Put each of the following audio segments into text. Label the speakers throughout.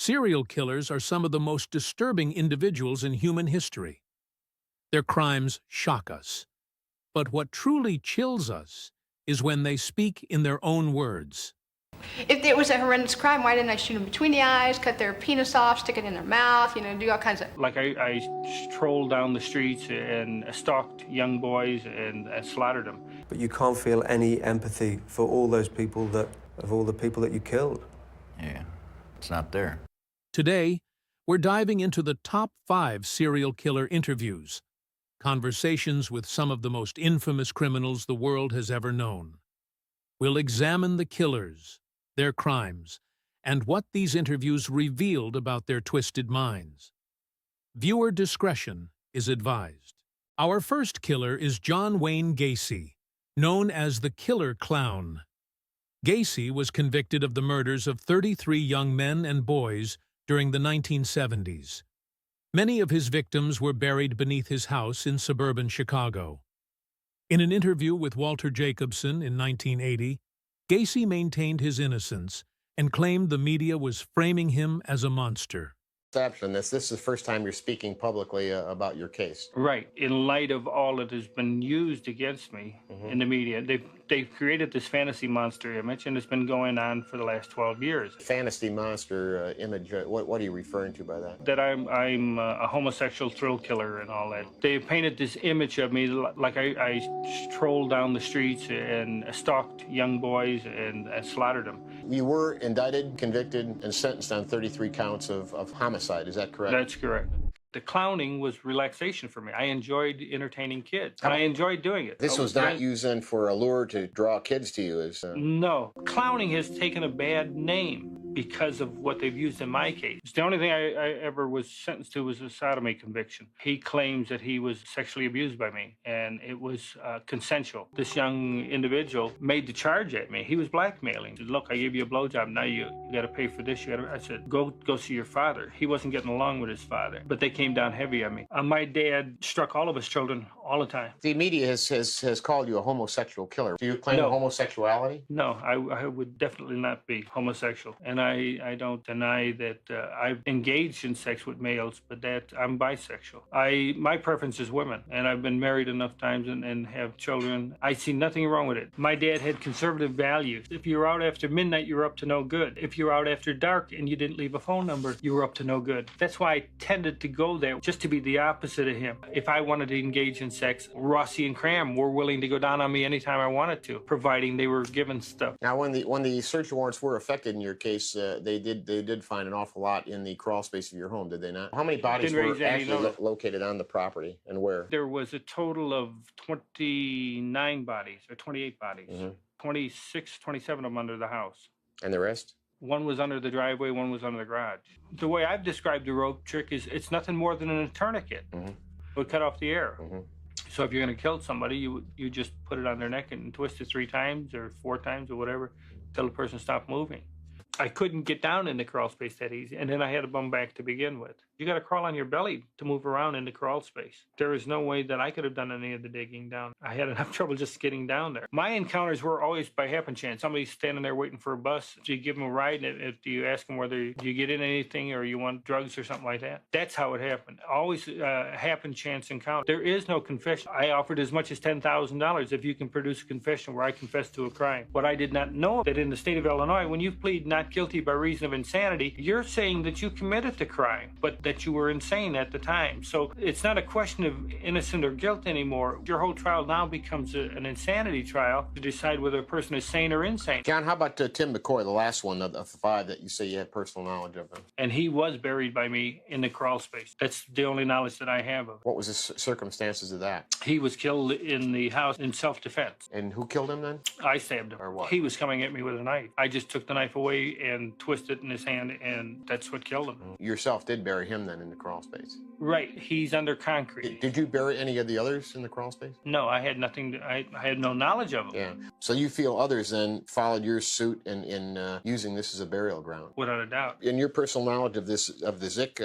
Speaker 1: Serial killers are some of the most disturbing individuals in human history. Their crimes shock us. But what truly chills us is when they speak in their own words.
Speaker 2: If it was a horrendous crime, why didn't I shoot them between the eyes, cut their penis off, stick it in their mouth, do all kinds of...
Speaker 3: Like I strolled down the streets and stalked young boys and slaughtered them.
Speaker 4: But you can't feel any empathy for all those people all the people that you killed.
Speaker 5: Yeah, it's not there.
Speaker 1: Today, we're diving into the top 5 serial killer interviews, conversations with some of the most infamous criminals the world has ever known. We'll examine the killers, their crimes, and what these interviews revealed about their twisted minds. Viewer discretion is advised. Our first killer is John Wayne Gacy, known as the Killer Clown. Gacy was convicted of the murders of 33 young men and boys during the 1970s. Many of his victims were buried beneath his house in suburban Chicago. In an interview with Walter Jacobson in 1980, Gacy maintained his innocence and claimed the media was framing him as a monster.
Speaker 6: This is the first time you're speaking publicly about your case.
Speaker 3: Right. In light of all that has been used against me in the media, they've created this fantasy monster image, and it's been going on for the last 12 years.
Speaker 6: Fantasy monster image, what are you referring to by that?
Speaker 3: That I'm a homosexual thrill killer and all that. They painted this image of me like I strolled down the streets and stalked young boys and slaughtered them.
Speaker 6: You were indicted, convicted, and sentenced on 33 counts of homicide, is that correct?
Speaker 3: That's correct. The clowning was relaxation for me. I enjoyed entertaining kids, and I enjoyed doing it.
Speaker 6: This was not used then for a lure to draw kids to you?
Speaker 3: No. Clowning has taken a bad name because of what they've used in my case. The only thing I ever was sentenced to was a sodomy conviction. He claims that he was sexually abused by me, and it was consensual. This young individual made the charge at me. He was blackmailing. He said, look, I gave you a blowjob. Now you got to pay for this. I said, go see your father. He wasn't getting along with his father, but they came down heavy on me. My dad struck all of his children all the time.
Speaker 6: The media has called you a homosexual killer. Do you claim homosexuality?
Speaker 3: No, I would definitely not be homosexual. And I don't deny that I've engaged in sex with males, but that I'm bisexual. My preference is women, and I've been married enough times and have children. I see nothing wrong with it. My dad had conservative values. If you were out after midnight, you were up to no good. If you were out after dark and you didn't leave a phone number, you were up to no good. That's why I tended to go there, just to be the opposite of him. If I wanted to engage in sex, Rossi and Cram were willing to go down on me anytime I wanted to, providing they were given stuff.
Speaker 6: Now, when the search warrants were effected in your case, they did find an awful lot in the crawl space of your home, did they not? How many bodies were actually located on the property, and where?
Speaker 3: There was a total of 29 bodies, or 28 bodies. 26, 27 of them under the house.
Speaker 6: And the rest?
Speaker 3: One was under the driveway, one was under the garage. The way I've described the rope trick is it's nothing more than a tourniquet. It would cut off the air. So if you're going to kill somebody, you just put it on their neck and twist it 3 times or 4 times or whatever until the person stopped moving. I couldn't get down in the crawl space that easy, and then I had to bum back to begin with. You got to crawl on your belly to move around in the crawl space. There is no way that I could have done any of the digging down. I had enough trouble just getting down there. My encounters were always by happen chance. Somebody's standing there waiting for a bus. Do you give them a ride? Do you ask them whether you get in anything or you want drugs or something like that? That's how it happened. Always happen chance encounter. There is no confession. I offered as much as $10,000 if you can produce a confession where I confess to a crime. What I did not know that in the state of Illinois, when you plead not guilty by reason of insanity, you're saying that you committed the crime, but that you were insane at the time. So it's not a question of innocent or guilt anymore. Your whole trial now becomes an insanity trial to decide whether a person is sane or insane.
Speaker 6: John, how about Tim McCoy, the last one of the 5 that you say you had personal knowledge of him?
Speaker 3: And he was buried by me in the crawl space. That's the only knowledge that I have of it.
Speaker 6: What was the circumstances of that?
Speaker 3: He was killed in the house in self-defense.
Speaker 6: And who killed him then?
Speaker 3: I stabbed him.
Speaker 6: Or what?
Speaker 3: He was coming at me with a knife. I just took the knife away and twisted it in his hand, and that's what killed him.
Speaker 6: Yourself did bury him then in the crawl space?
Speaker 3: Right, he's under concrete.
Speaker 6: Did you bury any of the others in the crawl space?
Speaker 3: No, I had nothing. I had no knowledge of them.
Speaker 6: Yeah. So you feel others then followed your suit in using this as a burial ground?
Speaker 3: Without a doubt.
Speaker 6: And your personal knowledge of the Zick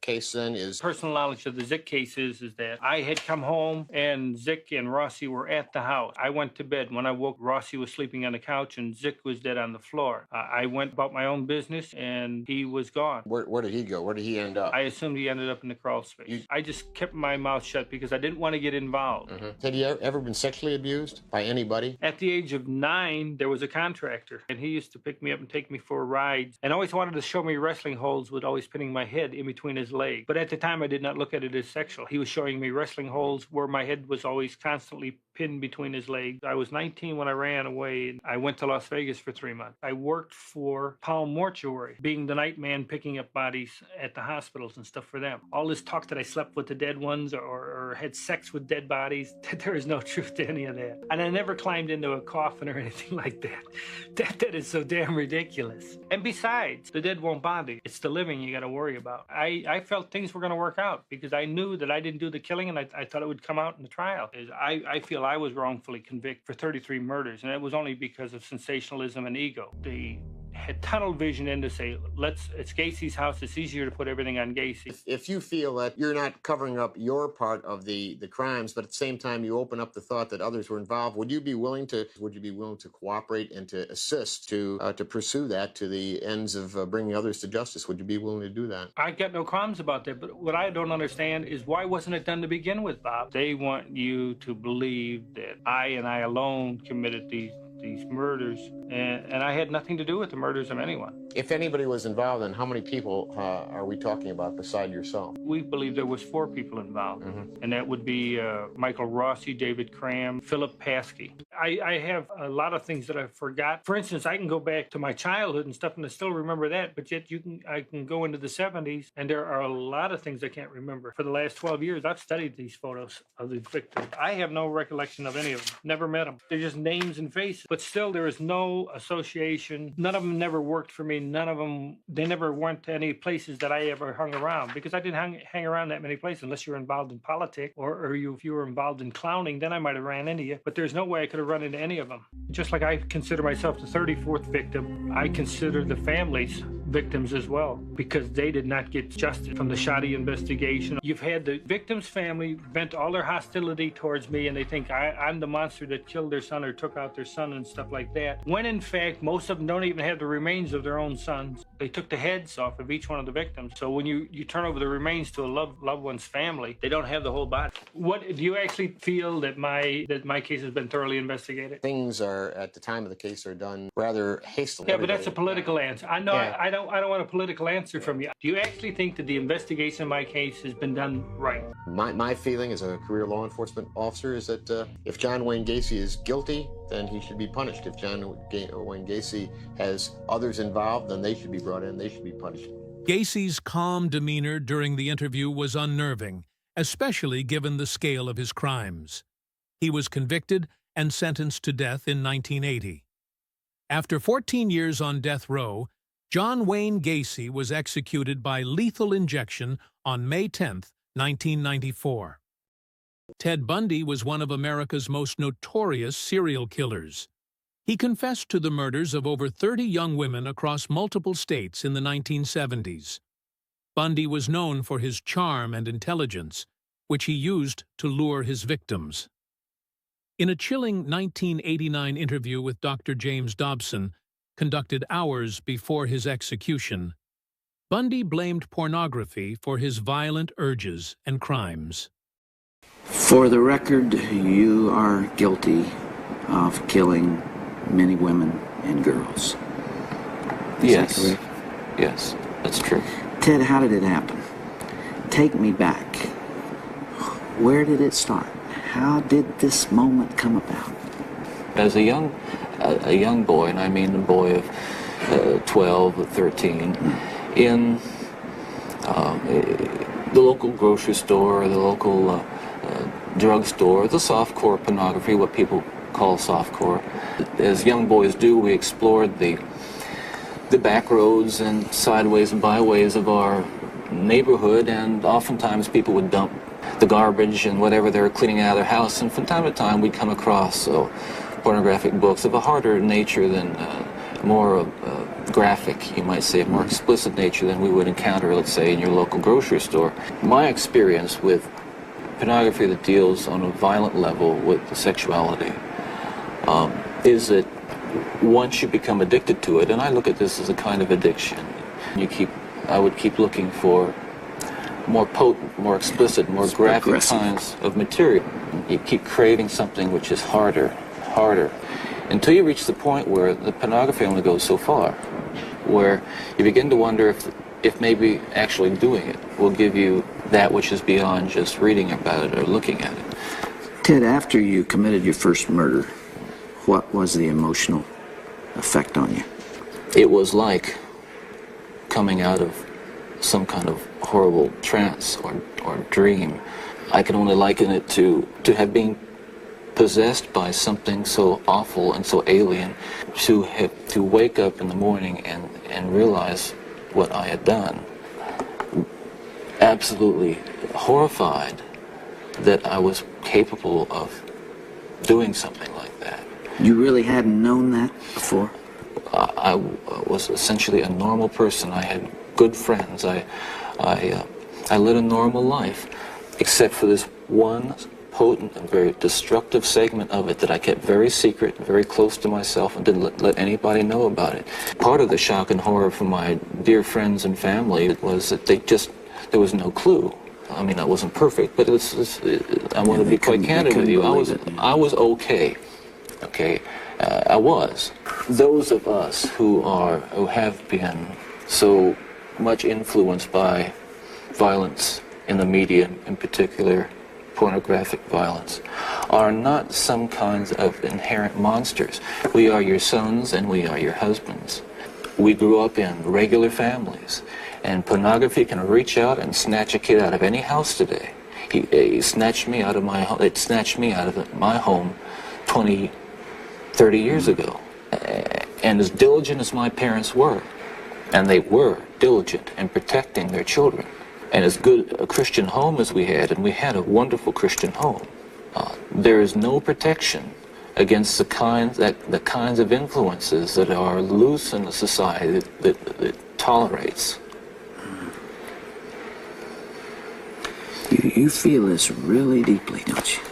Speaker 6: case then is?
Speaker 3: Personal knowledge of the Zick case is that I had come home and Zick and Rossi were at the house. I went to bed. When I woke, Rossi was sleeping on the couch and Zick was dead on the floor. I went about my own business and he was gone.
Speaker 6: Where did he go? Where did he end up?
Speaker 3: I assumed he ended up in the crawl space. I just kept my mouth shut because I didn't want to get involved.
Speaker 6: Had he ever been sexually abused by anybody?
Speaker 3: At the age of 9, there was a contractor, and he used to pick me up and take me for rides, and always wanted to show me wrestling holds with always pinning my head in between his legs. But at the time, I did not look at it as sexual. He was showing me wrestling holds where my head was always constantly pinned between his legs. I was 19 when I ran away, and I went to Las Vegas for 3 months. I worked for Palm Mortuary, being the night man picking up bodies at the hospitals and stuff for them. All this talk that I slept with the dead ones or had sex with dead bodies, there is no truth to any of that. And I never climbed into a coffin or anything like that. That is so damn ridiculous. And besides, the dead won't bother you. It's the living you got to worry about. I felt things were going to work out because I knew that I didn't do the killing, and I thought it would come out in the trial. I feel I was wrongfully convicted for 33 murders, and it was only because of sensationalism and ego. They had tunnel vision in to say, it's Gacy's house, it's easier to put everything on Gacy.
Speaker 6: If you feel that you're not covering up your part of the crimes, but at the same time you open up the thought that others were involved, would you be willing to cooperate and to assist to pursue that to the ends of bringing others to justice? Would you be willing to do that?
Speaker 3: I got no qualms about that, but what I don't understand is why wasn't it done to begin with, Bob? They want you to believe that I and I alone committed these murders, and I had nothing to do with the murders of anyone.
Speaker 6: If anybody was involved, then how many people are we talking about beside yourself?
Speaker 3: We believe there was 4 people involved, and that would be Michael Rossi, David Cram, Philip Paskey. I have a lot of things that I forgot. For instance, I can go back to my childhood and stuff, and I still remember that, but yet I can go into the 70s, and there are a lot of things I can't remember. For the last 12 years, I've studied these photos of the victims. I have no recollection of any of them. Never met them. They're just names and faces. But still, there is no association. None of them never worked for me. None of them, they never went to any places that I ever hung around, because I didn't hang around that many places unless you were involved in politics or if you were involved in clowning, then I might have ran into you. But there's no way I could have run into any of them. Just like I consider myself the 34th victim, I consider the families victims as well, because they did not get justice from the shoddy investigation. You've had the victim's family vent all their hostility towards me, and they think I'm the monster that killed their son or took out their son and stuff like that, when in fact most of them don't even have the remains of their own sons. They took the heads off of each one of the victims. So when you turn over the remains to a loved one's family, they don't have the whole body. What do you actually feel that my case has been thoroughly investigated?
Speaker 6: Things are, at the time of the case, are done rather hastily.
Speaker 3: Yeah, but that's a political answer. I know. Yeah. I don't want a political answer from you. Do you actually think that the investigation of my case has been done right?
Speaker 6: My feeling as a career law enforcement officer is that if John Wayne Gacy is guilty, then he should be punished. If John Wayne Gacy has others involved, then they should be brought in, they should be punished.
Speaker 1: Gacy's calm demeanor during the interview was unnerving, especially given the scale of his crimes. He was convicted and sentenced to death in 1980. After 14 years on death row, John Wayne Gacy was executed by lethal injection on May 10, 1994. Ted Bundy was one of America's most notorious serial killers. He confessed to the murders of over 30 young women across multiple states in the 1970s. Bundy was known for his charm and intelligence, which he used to lure his victims. In a chilling 1989 interview with Dr. James Dobson, conducted hours before his execution, Bundy blamed pornography for his violent urges and crimes.
Speaker 7: For the record, you are guilty of killing many women and girls.
Speaker 8: Yes. Is that correct? Yes, that's true.
Speaker 7: Ted, how did it happen? Take me back. Where did it start? How did this moment come about?
Speaker 8: As a young boy, and I mean a boy of 12 or 13, in the local grocery store, the local drugstore, the softcore pornography, what people call softcore. As young boys do, we explored the back roads and sideways and byways of our neighborhood, and oftentimes people would dump the garbage and whatever they were cleaning out of their house, and from time to time we'd come across pornographic books of a harder nature than more graphic, you might say, a more explicit nature than we would encounter, let's say, in your local grocery store. My experience with pornography that deals on a violent level with sexuality is that once you become addicted to it, and I look at this as a kind of addiction, I would keep looking for more potent, more explicit, more graphic kinds of material. You keep craving something which is harder, until you reach the point where the pornography only goes so far, where you begin to wonder if maybe actually doing it will give you that which is beyond just reading about it or looking at it.
Speaker 7: Ted, after you committed your first murder, what was the emotional effect on you?
Speaker 8: It was like coming out of some kind of horrible trance or dream. I can only liken it to have been possessed by something so awful and so alien, to wake up in the morning and realize what I had done. Absolutely horrified that I was capable of doing something like that.
Speaker 7: You really hadn't known that before?
Speaker 8: I was essentially a normal person. I had good friends. I led a normal life, except for this one potent and very destructive segment of it that I kept very secret, very close to myself, and didn't let anybody know about it. Part of the shock and horror for my dear friends and family was that there was no clue. I mean, I wasn't perfect, but I want to be quite candid with you. I was okay. Okay, I was. Those of us who have been so much influenced by violence in the media, in particular pornographic violence, are not some kinds of inherent monsters. We are your sons and we are your husbands. We grew up in regular families, and pornography can reach out and snatch a kid out of any house today. He snatched me out of my home. It snatched me out of my home 20, 30 years ago. And as diligent as my parents were, and they were diligent in protecting their children, and as good a Christian home as we had, and we had a wonderful Christian home, there is no protection against the kinds of influences that are loose in a society that tolerates.
Speaker 7: You feel this really deeply, don't you?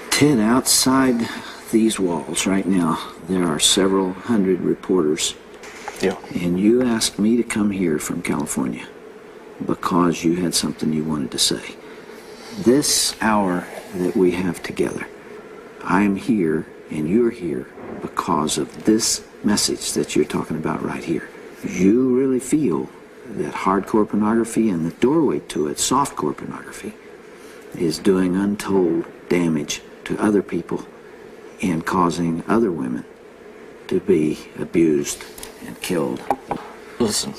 Speaker 7: Ted, outside these walls right now, there are several hundred reporters.
Speaker 8: Yeah.
Speaker 7: And you asked me to come here from California because you had something you wanted to say. This hour that we have together, I am here and you're here because of this message that you're talking about right here. You really feel that hardcore pornography and the doorway to it, softcore pornography, is doing untold damage to other people and causing other women to be abused and killed.
Speaker 8: Listen,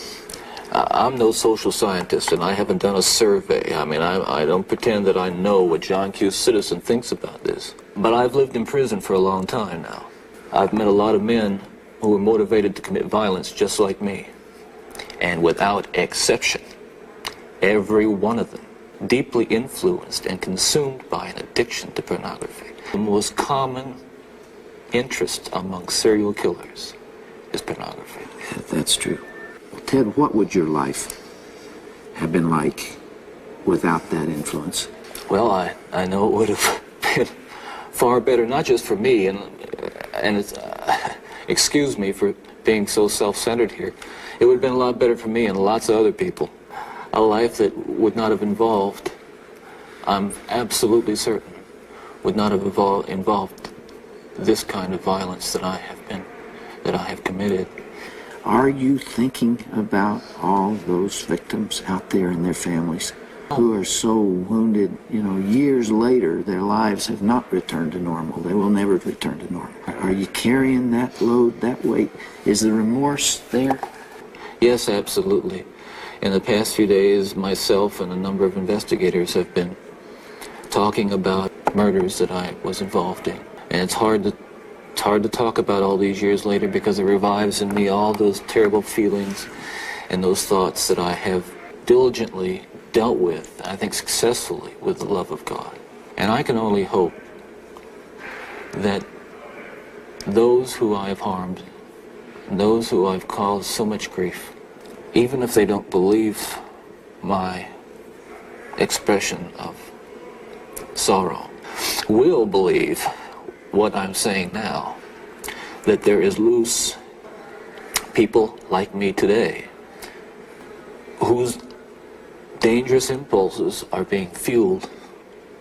Speaker 8: I'm no social scientist, and I haven't done a survey. I mean, I don't pretend that I know what John Q. Citizen thinks about this. But I've lived in prison for a long time now. I've met a lot of men who were motivated to commit violence just like me. And without exception, every one of them deeply influenced and consumed by an addiction to pornography. The most common interest among serial killers is pornography.
Speaker 7: That's true. Ted, what would your life have been like without that influence?
Speaker 8: Well, I know it would have been far better, not just for me, and it's, excuse me for being so self-centered here. It would have been a lot better for me and lots of other people. A life that would not have involved, I'm absolutely certain, would not have involved this kind of violence that I have committed.
Speaker 7: Are you thinking about all those victims out there and their families who are so wounded, years later, their lives have not returned to normal. They will never return to normal. Are you carrying that load, that weight? Is the remorse there?
Speaker 8: Yes, absolutely. In the past few days, myself and a number of investigators have been talking about murders that I was involved in. And it's hard to talk about all these years later because it revives in me all those terrible feelings and those thoughts that I have diligently dealt with, I think successfully, with the love of God. And I can only hope that those who I have harmed, those who I've caused so much grief, even if they don't believe my expression of sorrow, will believe what I'm saying now, that there is loose people like me today whose dangerous impulses are being fueled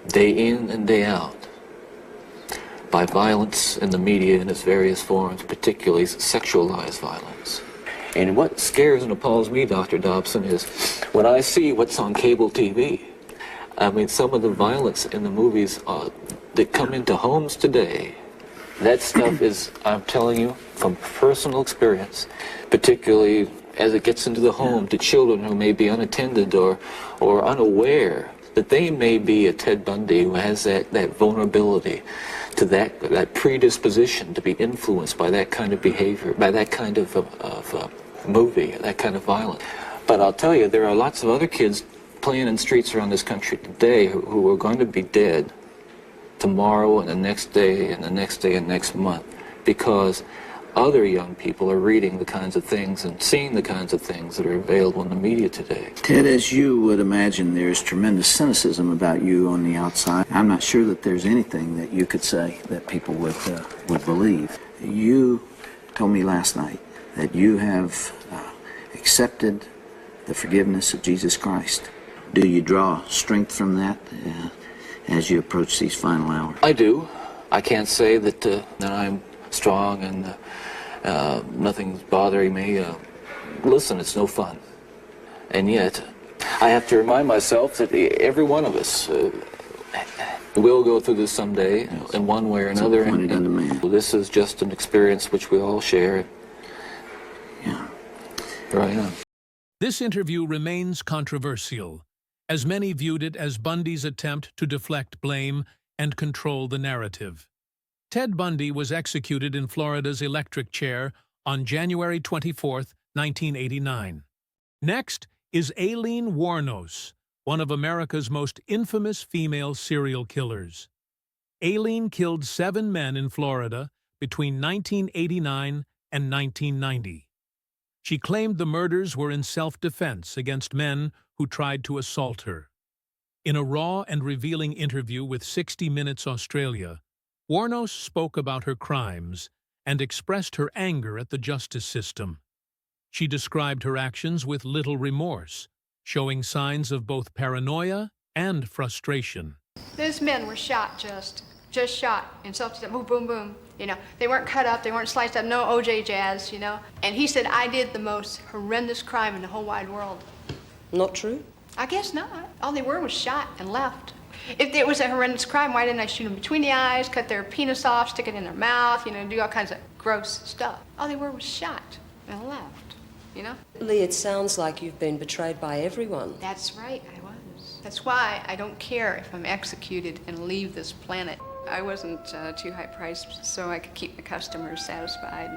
Speaker 8: day in and day out by violence in the media in its various forms, particularly sexualized violence. And what scares and appalls me, Dr. Dobson, is when I see what's on cable TV. I mean, some of the violence in the movies that come into homes today, that stuff is, I'm telling you, from personal experience, particularly as it gets into the home to children who may be unattended or unaware that they may be a Ted Bundy who has that vulnerability to that predisposition to be influenced by that kind of behavior, by that kind of movie, that kind of violence. But I'll tell you, there are lots of other kids playing in streets around this country today who are going to be dead tomorrow and the next day and the next day and next month because other young people are reading the kinds of things and seeing the kinds of things that are available in the media today.
Speaker 7: Ted, as you would imagine, there's tremendous cynicism about you on the outside. I'm not sure that there's anything that you could say that people would believe. You told me last night that you have accepted the forgiveness of Jesus Christ. Do you draw strength from that as you approach these final hours?
Speaker 8: I do. I can't say that I'm strong and nothing's bothering me. Listen, it's no fun. And yet, I have to remind myself that every one of us will go through this someday in one way or another. And this is just an experience which we all share.
Speaker 7: Yeah.
Speaker 8: Here I am.
Speaker 1: This interview remains controversial, as many viewed it as Bundy's attempt to deflect blame and control the narrative. Ted Bundy was executed in Florida's electric chair on January 24, 1989. Next is Aileen Wuornos, one of America's most infamous female serial killers. Aileen killed 7 men in Florida between 1989 and 1990. She claimed the murders were in self-defense against men who tried to assault her. In a raw and revealing interview with 60 Minutes Australia, Wuornos spoke about her crimes and expressed her anger at the justice system. She described her actions with little remorse, showing signs of both paranoia and frustration.
Speaker 2: Those men were shot, just shot in self-defense, boom, boom, boom. You know, they weren't cut up, they weren't sliced up, no OJ jazz, you know. And he said, I did the most horrendous crime in the whole wide world.
Speaker 9: Not true?
Speaker 2: I guess not. All they were was shot and left. If it was a horrendous crime, why didn't I shoot them between the eyes, cut their penis off, stick it in their mouth, you know, do all kinds of gross stuff? All they were was shot and left, you know?
Speaker 9: Lee, it sounds like you've been betrayed by everyone.
Speaker 2: That's right, I was. That's why I don't care if I'm executed and leave this planet. I wasn't too high priced, so I could keep my customers satisfied.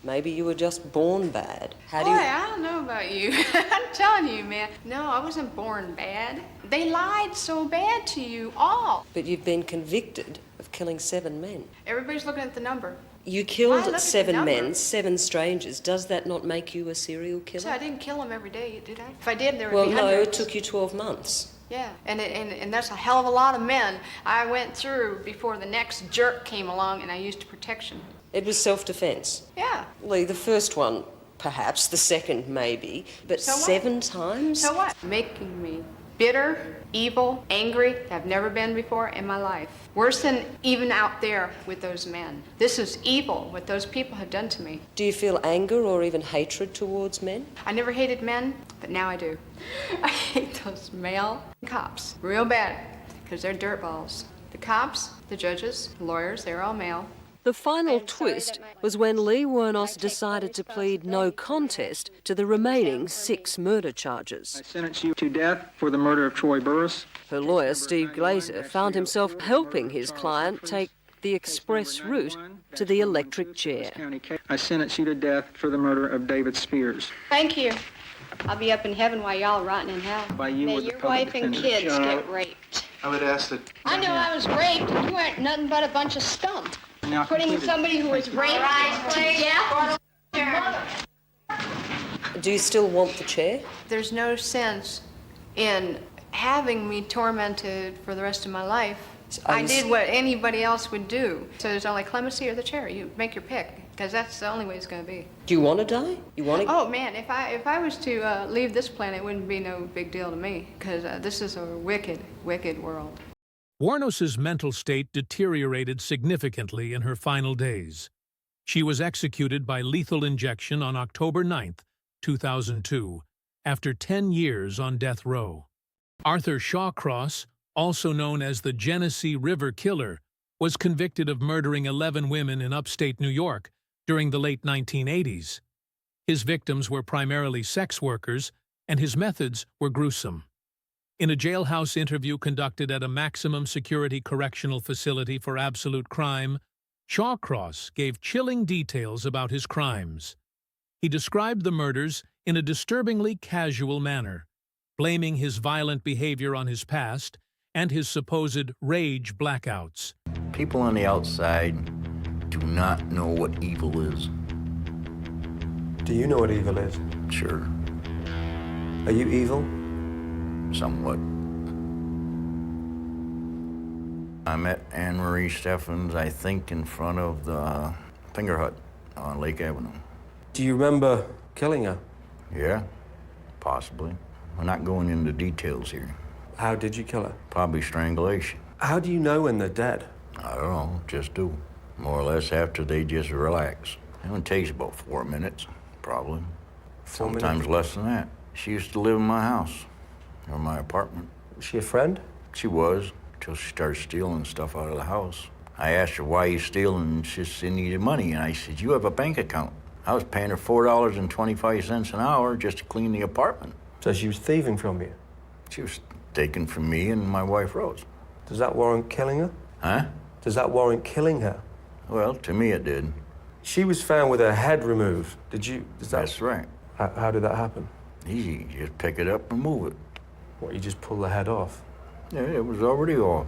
Speaker 9: Maybe you were just born bad. How do
Speaker 2: Boy,
Speaker 9: you...
Speaker 2: I don't know about you. I'm telling you, man. No, I wasn't born bad. They lied so bad to you all.
Speaker 9: But you've been convicted of killing 7 men.
Speaker 2: Everybody's looking at the number.
Speaker 9: You
Speaker 2: I
Speaker 9: killed
Speaker 2: looked at
Speaker 9: 7
Speaker 2: the
Speaker 9: men,
Speaker 2: number.
Speaker 9: 7 strangers. Does that not make you a serial killer?
Speaker 2: So I didn't kill them every day, did I? If I did, there would
Speaker 9: Well,
Speaker 2: be
Speaker 9: no,
Speaker 2: hundreds.
Speaker 9: it took you 12 months.
Speaker 2: Yeah, and that's a hell of a lot of men I went through before the next jerk came along and I used protection.
Speaker 9: It was self-defense.
Speaker 2: Yeah.
Speaker 9: Lee, the first one, perhaps. The second, maybe. But
Speaker 2: So what?
Speaker 9: 7 times?
Speaker 2: So what? Making me bitter, evil, angry. I've never been before in my life. Worse than even out there with those men. This is evil, what those people have done to me.
Speaker 9: Do you feel anger or even hatred towards men?
Speaker 2: I never hated men, but now I do. I hate those male cops real bad because they're dirtballs. The cops, the judges, the lawyers, they're all male.
Speaker 10: The final twist was when Lee Wuornos decided to plead no contest to the remaining 6 murder charges.
Speaker 11: I sentence you to death for the murder of Troy Burris.
Speaker 10: Her lawyer, Steve Glazer, found himself helping his client take the express route to the electric chair.
Speaker 11: I sentence you to death for the murder of David Spears.
Speaker 2: Thank you. I'll be up in heaven while y'all rotting in hell.
Speaker 11: By you
Speaker 2: May
Speaker 11: or the
Speaker 2: your
Speaker 11: public
Speaker 2: wife and
Speaker 11: defender?
Speaker 2: kids get raped.
Speaker 12: I would ask that...
Speaker 2: I know I was raped, and you weren't nothing but a bunch of scum.
Speaker 11: Now
Speaker 2: Putting
Speaker 11: completed.
Speaker 2: somebody who was raped to death.
Speaker 9: Do you still want the chair?
Speaker 2: There's no sense in having me tormented for the rest of my life. I did what anybody else would do. So there's only clemency or the chair. You make your pick, because that's the only way it's going to be.
Speaker 9: Do you want to die? You want to?
Speaker 2: Oh man, if I was to leave this planet, it wouldn't be no big deal to me, because this is a wicked, wicked world.
Speaker 1: Wuornos's mental state deteriorated significantly in her final days. She was executed by lethal injection on October 9, 2002, after 10 years on death row. Arthur Shawcross, also known as the Genesee River Killer, was convicted of murdering 11 women in upstate New York during the late 1980s. His victims were primarily sex workers, and his methods were gruesome. In a jailhouse interview conducted at a maximum security correctional facility for absolute crime, Shawcross gave chilling details about his crimes. He described the murders in a disturbingly casual manner, blaming his violent behavior on his past and his supposed rage blackouts.
Speaker 5: People on the outside do not know what evil is.
Speaker 4: Do you know what evil is?
Speaker 5: Sure.
Speaker 4: Are you evil?
Speaker 5: Somewhat. I met Anne Marie Steffens, I think, in front of the Finger Hut on Lake Avenue.
Speaker 4: Do you remember killing her?
Speaker 5: Yeah, possibly. We're not going into details here.
Speaker 4: How did you kill her?
Speaker 5: Probably strangulation.
Speaker 4: How do you know when they're dead?
Speaker 5: I don't know, just do. More or less after they just relax. It only takes about 4 minutes, probably.
Speaker 4: 4 minutes?
Speaker 5: Sometimes less than that. She used to live in my house, or my apartment.
Speaker 4: Was she a friend?
Speaker 5: She was, till she started stealing stuff out of the house. I asked her, why are you stealing? And she said, she needed money. And I said, you have a bank account. I was paying her $4.25 an hour just to clean the apartment.
Speaker 4: So she was thieving from you?
Speaker 5: She was taken from me and my wife, Rose.
Speaker 4: Does that warrant killing her?
Speaker 5: Huh?
Speaker 4: Does that warrant killing her?
Speaker 5: Well, to me it did.
Speaker 4: She was found with her head removed.
Speaker 5: That's right.
Speaker 4: How did that happen?
Speaker 5: Easy, you just pick it up and move it.
Speaker 4: What, you just pull the head off?
Speaker 5: Yeah, it was already off.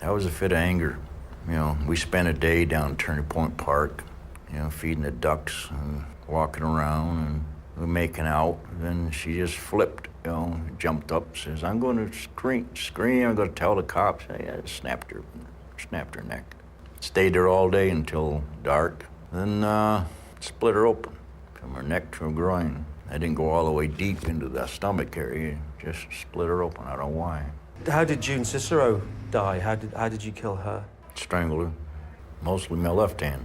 Speaker 5: That was a fit of anger. You know, we spent a day down Turning Point Park, you know, feeding the ducks and walking around and we were making out. Then she just flipped, you know, jumped up, says, I'm going to scream, I'm going to tell the cops. I snapped her neck. Stayed there all day until dark. Then split her open from her neck to her groin. I didn't go all the way deep into the stomach area, just split her open. I don't know why.
Speaker 4: How did June Cicero die? How did you kill her?
Speaker 5: Strangled her, mostly my left hand.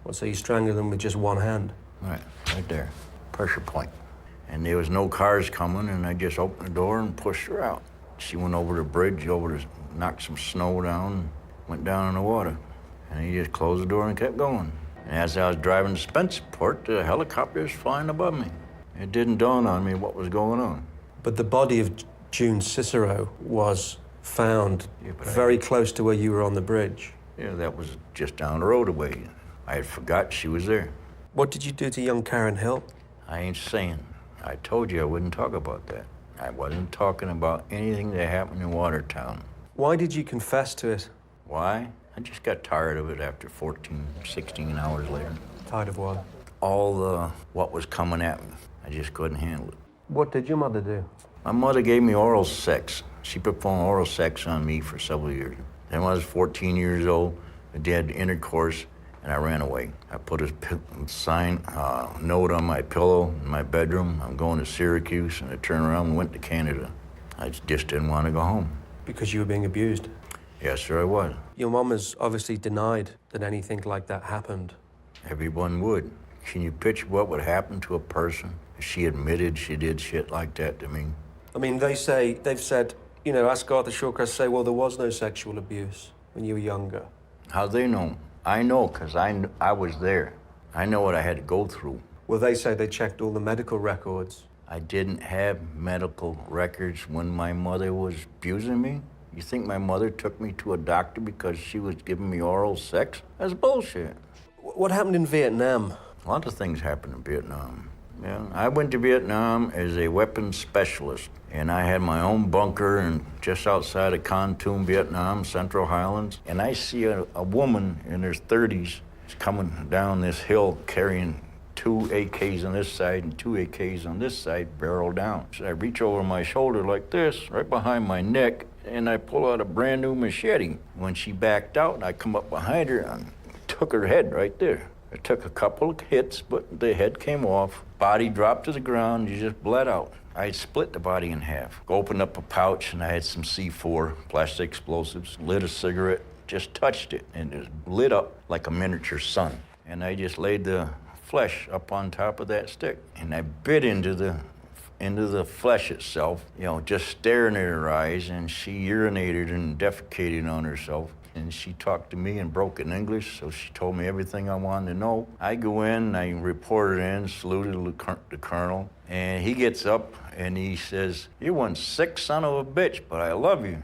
Speaker 4: Well, so you strangled them with just one hand?
Speaker 5: Right there, pressure point. And there was no cars coming, and I just opened the door and pushed her out. She went over the bridge, knocked some snow down, and went down in the water. And he just closed the door and kept going. And as I was driving to Spencerport, the helicopter was flying above me. It didn't dawn on me what was going on.
Speaker 4: But the body of June Cicero was found very close to where you were on the bridge.
Speaker 5: Yeah, that was just down the road away. I had forgot she was there.
Speaker 4: What did you do to young Karen Hill?
Speaker 5: I ain't saying. I told you I wouldn't talk about that. I wasn't talking about anything that happened in Watertown.
Speaker 4: Why did you confess to it?
Speaker 5: Why? I just got tired of it after 14, 16 hours later.
Speaker 4: Tired of what?
Speaker 5: All what was coming at me. I just couldn't handle it.
Speaker 4: What did your mother do?
Speaker 5: My mother gave me oral sex. She performed oral sex on me for several years. Then when I was 14 years old, I did intercourse, and I ran away. I put a note on my pillow in my bedroom. I'm going to Syracuse, and I turned around and went to Canada. I just didn't want to go home.
Speaker 4: Because you were being abused?
Speaker 5: Yes, sir, I was.
Speaker 4: Your mom has obviously denied that anything like that happened.
Speaker 5: Everyone would. Can you picture what would happen to a person if she admitted she did shit like that to me?
Speaker 4: I mean, they've said, you know, ask Arthur Shawcross, say, well, there was no sexual abuse when you were younger.
Speaker 5: How'd they know? I know, because I was there. I know what I had to go through.
Speaker 4: Well, they say they checked all the medical records. I
Speaker 5: didn't have medical records when my mother was abusing me. You think my mother took me to a doctor because she was giving me oral sex? That's bullshit.
Speaker 4: What happened in Vietnam?
Speaker 5: A lot of things happened in Vietnam. Yeah, I went to Vietnam as a weapons specialist, and I had my own bunker and just outside of Con Tum, Vietnam, Central Highlands, and I see a woman in her 30s coming down this hill carrying 2 AKs on this side and 2 AKs on this side, barrel down. So I reach over my shoulder like this, right behind my neck, and I pull out a brand new machete. When she backed out, I come up behind her and took her head right there. I took a couple of hits, but the head came off. Body dropped to the ground, you just bled out. I had split the body in half. Opened up a pouch and I had some C4, plastic explosives, lit a cigarette, just touched it, and it was lit up like a miniature sun. And I just laid the flesh up on top of that stick, and I bit into the flesh itself, you know, just staring at her eyes, and she urinated and defecated on herself. And she talked to me in broken English, so she told me everything I wanted to know. I go in, I reported in, saluted the colonel, and he gets up and he says, "You're one sick son of a bitch, but I love you."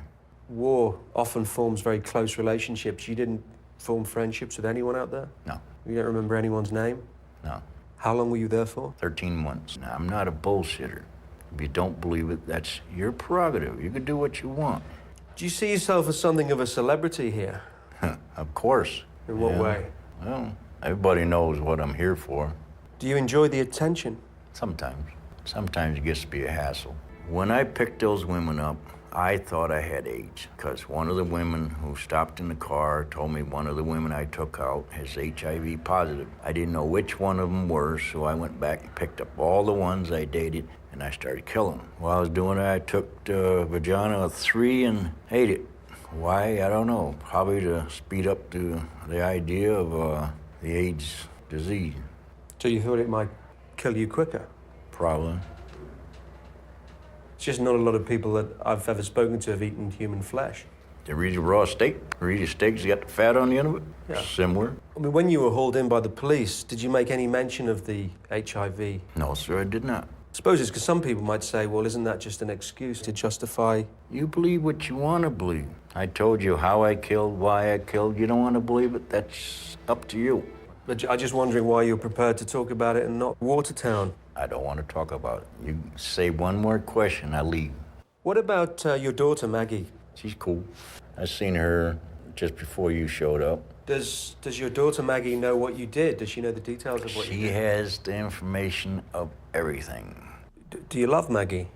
Speaker 4: War often forms very close relationships. You didn't form friendships with anyone out there?
Speaker 5: No.
Speaker 4: You don't remember anyone's name?
Speaker 5: No.
Speaker 4: How long were you there for?
Speaker 5: 13 months. Now, I'm not a bullshitter. If you don't believe it, that's your prerogative. You can do what you want.
Speaker 4: Do you see yourself as something of a celebrity here?
Speaker 5: Of course.
Speaker 4: In what way?
Speaker 5: Well, everybody knows what I'm here for.
Speaker 4: Do you enjoy the attention?
Speaker 5: Sometimes. Sometimes it gets to be a hassle. When I picked those women up, I thought I had AIDS, because one of the women who stopped in the car told me one of the women I took out is HIV positive. I didn't know which one of them were, so I went back and picked up all the ones I dated, and I started killing them. While I was doing it, I took the vagina of 3 and ate it. Why? I don't know. Probably to speed up the idea of the AIDS disease.
Speaker 4: So you thought it might kill you quicker?
Speaker 5: Probably.
Speaker 4: It's just not a lot of people that I've ever spoken to have eaten human flesh.
Speaker 5: You eat a raw steak? You eat a steak, you got the fat on the end of it?
Speaker 4: Yeah.
Speaker 5: Similar.
Speaker 4: I mean, when you were hauled in by the police, did you make any mention of the HIV?
Speaker 5: No, sir, I did not.
Speaker 4: I suppose it's because some people might say, well, isn't that just an excuse to justify?
Speaker 5: You believe what you want to believe. I told you how I killed, why I killed. You don't want to believe it? That's up to you.
Speaker 4: But I'm just wondering why you're prepared to talk about it and not Watertown. I
Speaker 5: don't want to talk about it. You say one more question, I leave.
Speaker 4: What about your daughter, Maggie?
Speaker 5: She's cool. I seen her just before you showed up.
Speaker 4: Does your daughter, Maggie, know what you did? Does she know the details of what you did?
Speaker 5: She has the information of everything.
Speaker 4: Do you love Maggie?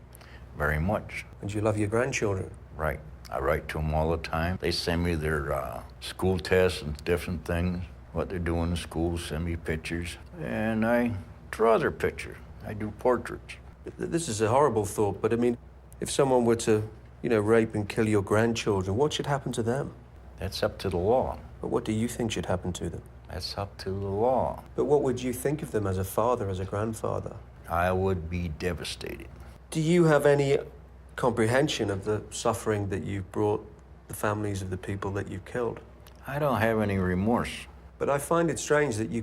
Speaker 5: Very much.
Speaker 4: And do you love your grandchildren?
Speaker 5: Right. I write to them all the time. They send me their school tests and different things, what they're doing in school, send me pictures, and I draw their picture. I do portraits.
Speaker 4: This is a horrible thought, but I mean, if someone were to, rape and kill your grandchildren, what should happen to them?
Speaker 5: That's up to the law.
Speaker 4: But what do you think should happen to them?
Speaker 5: That's up to the law.
Speaker 4: But what would you think of them as a father, as a grandfather?
Speaker 5: I would be devastated.
Speaker 4: Do you have any comprehension of the suffering that you've brought the families of the people that you've killed?
Speaker 5: I don't have any remorse.
Speaker 4: But I find it strange that you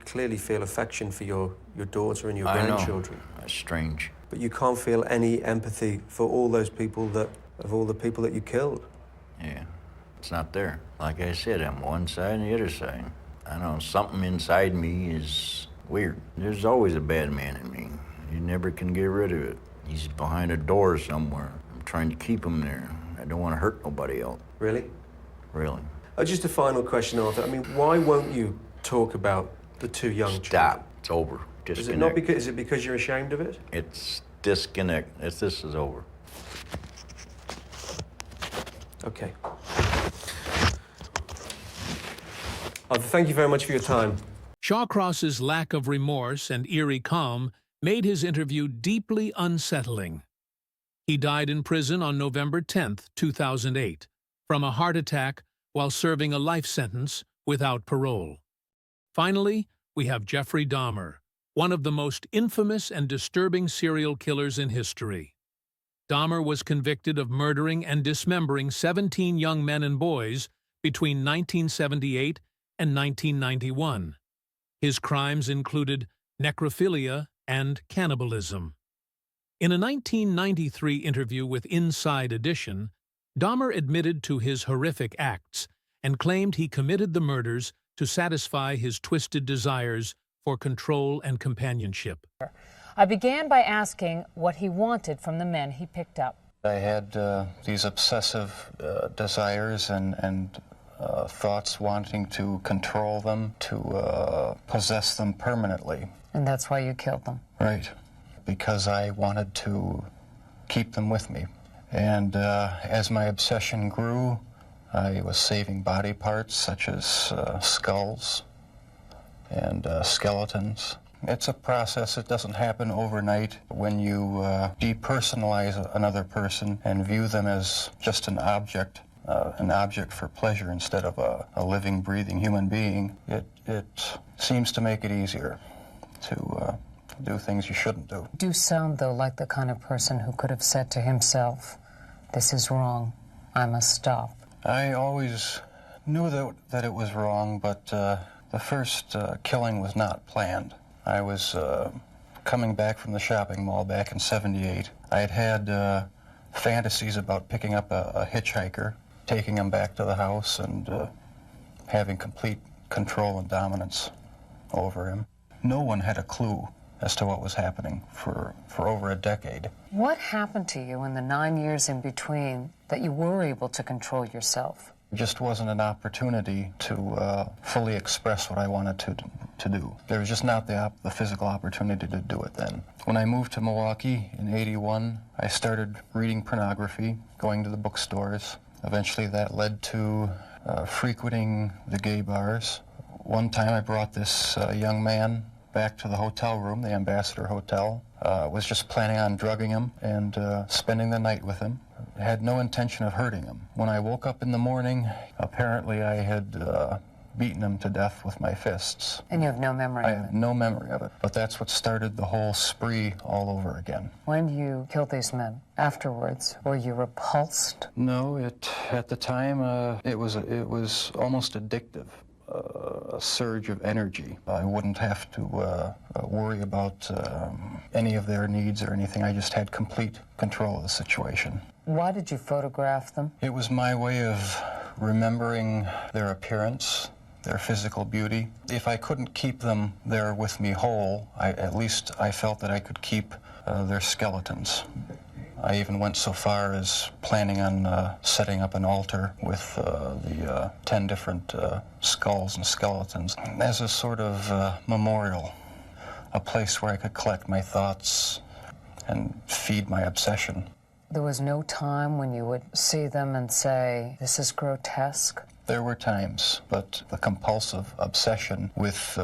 Speaker 4: clearly feel affection for your daughter and your grandchildren.
Speaker 5: I know. That's strange.
Speaker 4: But you can't feel any empathy for all the people that you killed.
Speaker 5: Yeah, it's not there. Like I said, I'm one side and the other side. I know something inside me is weird. There's always a bad man in me. You never can get rid of it. He's behind a door somewhere. I'm trying to keep him there. I don't want to hurt nobody else.
Speaker 4: Really?
Speaker 5: Really.
Speaker 4: Just a final question, Arthur. I mean, why won't you talk about the 2 young children?
Speaker 5: Stop. It's over. Disconnect.
Speaker 4: Is it because you're ashamed of it?
Speaker 5: It's disconnect. This is over.
Speaker 4: Okay. Arthur, thank you very much for your time.
Speaker 1: Shawcross's lack of remorse and eerie calm made his interview deeply unsettling. He died in prison on November 10, 2008, from a heart attack while serving a life sentence without parole. Finally, we have Jeffrey Dahmer, one of the most infamous and disturbing serial killers in history. Dahmer was convicted of murdering and dismembering 17 young men and boys between 1978 and 1991. His crimes included necrophilia and cannibalism. In a 1993 interview with Inside Edition, Dahmer admitted to his horrific acts and claimed he committed the murders to satisfy his twisted desires for control and companionship.
Speaker 12: I began by asking what he wanted from the men he picked up.
Speaker 13: I had these obsessive desires and thoughts wanting to control them, to possess them permanently.
Speaker 12: And that's why you killed them?
Speaker 13: Right, because I wanted to keep them with me. And as my obsession grew, I was saving body parts such as skulls and skeletons. It's a process. It doesn't happen overnight. When you depersonalize another person and view them as just an object for pleasure instead of a living, breathing human being, it seems to make it easier to do things you shouldn't do.
Speaker 12: You do sound, though, like the kind of person who could have said to himself, "This is wrong. I must stop."
Speaker 13: I always knew that it was wrong, but the first killing was not planned. I was coming back from the shopping mall back in '78. I had fantasies about picking up a hitchhiker, taking him back to the house, and having complete control and dominance over him. No one had a clue as to what was happening for over a decade.
Speaker 12: What happened to you in the 9 years in between that you were able to control yourself?
Speaker 13: It just wasn't an opportunity to fully express what I wanted to do. There was just not the physical opportunity to do it then. When I moved to Milwaukee in '81, I started reading pornography, going to the bookstores. Eventually that led to frequenting the gay bars. One time I brought this young man back to the hotel room, the Ambassador Hotel. Was just planning on drugging him and spending the night with him. Had no intention of hurting him. When I woke up in the morning, apparently I had beaten him to death with my fists.
Speaker 12: And you have no memory of it?
Speaker 13: I have no memory of it. But that's what started the whole spree all over again.
Speaker 12: When you killed these men, afterwards, were you repulsed?
Speaker 13: No, at the time, it was almost addictive. A surge of energy. I wouldn't have to worry about any of their needs or anything. I just had complete control of the situation.
Speaker 12: Why did you photograph them?
Speaker 13: It was my way of remembering their appearance, their physical beauty. If I couldn't keep them there with me whole, at least I felt that I could keep their skeletons. I even went so far as planning on setting up an altar with the 10 different skulls and skeletons as a sort of memorial, a place where I could collect my thoughts and feed my obsession.
Speaker 12: There was no time when you would see them and say, "This is grotesque"?
Speaker 13: There were times, but the compulsive obsession with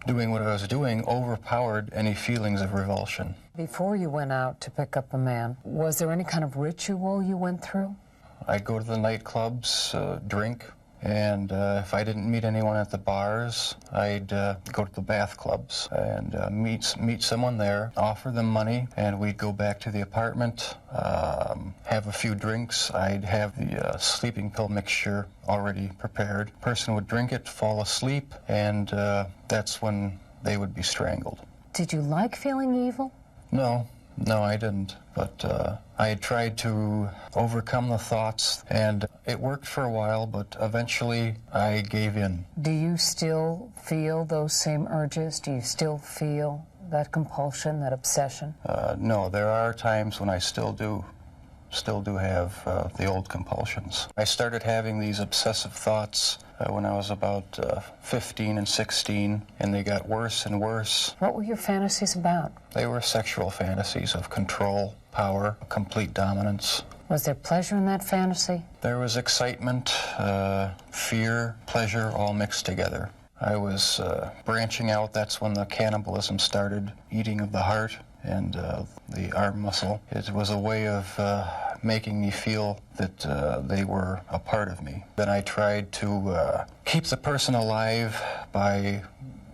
Speaker 13: doing what I was doing overpowered any feelings of revulsion.
Speaker 12: Before you went out to pick up a man, was there any kind of ritual you went through?
Speaker 13: I'd go to the nightclubs, drink, and if I didn't meet anyone at the bars, I'd go to the bath clubs and meet someone there, offer them money, and we'd go back to the apartment, have a few drinks. I'd have the sleeping pill mixture already prepared. The person would drink it, fall asleep, and that's when they would be strangled.
Speaker 12: Did you like feeling evil?
Speaker 13: No, I didn't, but I had tried to overcome the thoughts, and it worked for a while, but eventually I gave in.
Speaker 12: Do you still feel those same urges? Do you still feel that compulsion, that obsession?
Speaker 13: No, there are times when I still do have the old compulsions. I started having these obsessive thoughts when I was about 15 and 16, and they got worse and worse.
Speaker 12: What were your fantasies about?
Speaker 13: They were sexual fantasies of control, power, complete dominance.
Speaker 12: Was there pleasure in that fantasy?
Speaker 13: There was excitement, fear, pleasure, all mixed together. I was branching out. That's when the cannibalism started, eating of the heart and the arm muscle. It was a way of making me feel that they were a part of me. Then I tried to keep the person alive by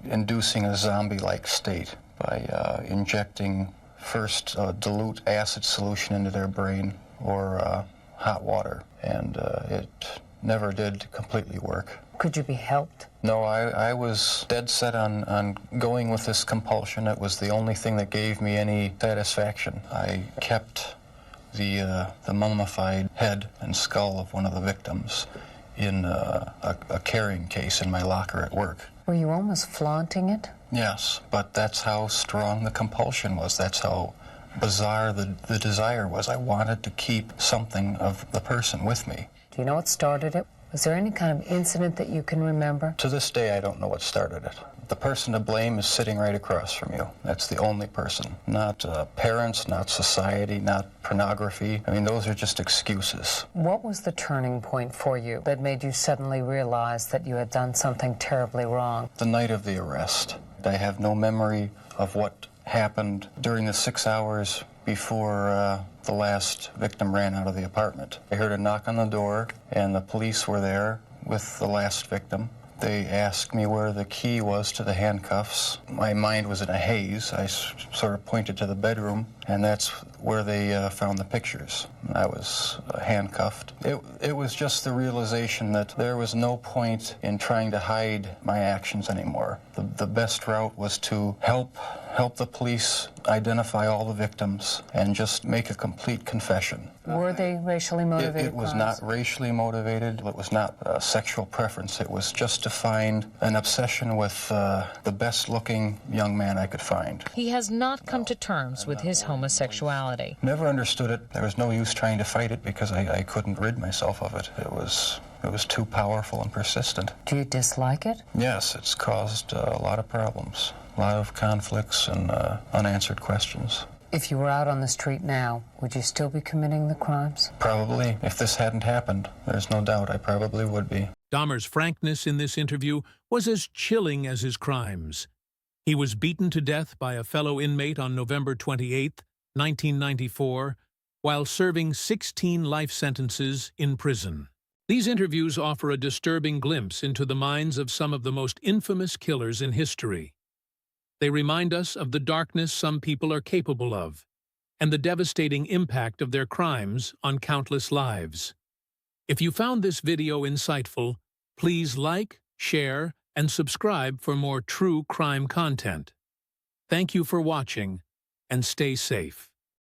Speaker 13: inducing a zombie-like state, by injecting first dilute acid solution into their brain or hot water, and it never did completely work.
Speaker 12: Could you be helped?
Speaker 13: No, I was dead set on going with this compulsion. It was the only thing that gave me any satisfaction. I kept the mummified head and skull of one of the victims in a carrying case in my locker at work.
Speaker 12: Were you almost flaunting it?
Speaker 13: Yes, but that's how strong the compulsion was. That's how bizarre the desire was. I wanted to keep something of the person with me.
Speaker 12: Do you know what started it? Was there any kind of incident that you can remember?
Speaker 13: To this day, I don't know what started it. The person to blame is sitting right across from you. That's the only person. Not parents, not society, not pornography. I mean, those are just excuses.
Speaker 12: What was the turning point for you that made you suddenly realize that you had done something terribly wrong?
Speaker 13: The night of the arrest. I have no memory of what happened during the 6 hours before the last victim ran out of the apartment. I heard a knock on the door, and the police were there with the last victim. They asked me where the key was to the handcuffs. My mind was in a haze. I sort of pointed to the bedroom, and that's where they found the pictures. I was handcuffed. It was just the realization that there was no point in trying to hide my actions anymore. The best route was to help the police identify all the victims and just make a complete confession.
Speaker 12: Were they racially motivated
Speaker 13: It was
Speaker 12: crimes?
Speaker 13: not racially motivated. It was not sexual preference. It was just to find an obsession with the best-looking young man I could find.
Speaker 14: He has not come to terms with his homosexuality.
Speaker 13: Never understood it. There was no use trying to fight it because I couldn't rid myself of it. It was too powerful and persistent.
Speaker 12: Do you dislike it?
Speaker 13: Yes, it's caused a lot of problems, a lot of conflicts and unanswered questions.
Speaker 12: If you were out on the street now, would you still be committing the crimes?
Speaker 13: Probably. If this hadn't happened, there's no doubt I probably would be.
Speaker 1: Dahmer's frankness in this interview was as chilling as his crimes. He was beaten to death by a fellow inmate on November 28, 1994, while serving 16 life sentences in prison. These interviews offer a disturbing glimpse into the minds of some of the most infamous killers in history. They remind us of the darkness some people are capable of, and the devastating impact of their crimes on countless lives. If you found this video insightful, please like, share, and subscribe for more true crime content. Thank you for watching, and stay safe.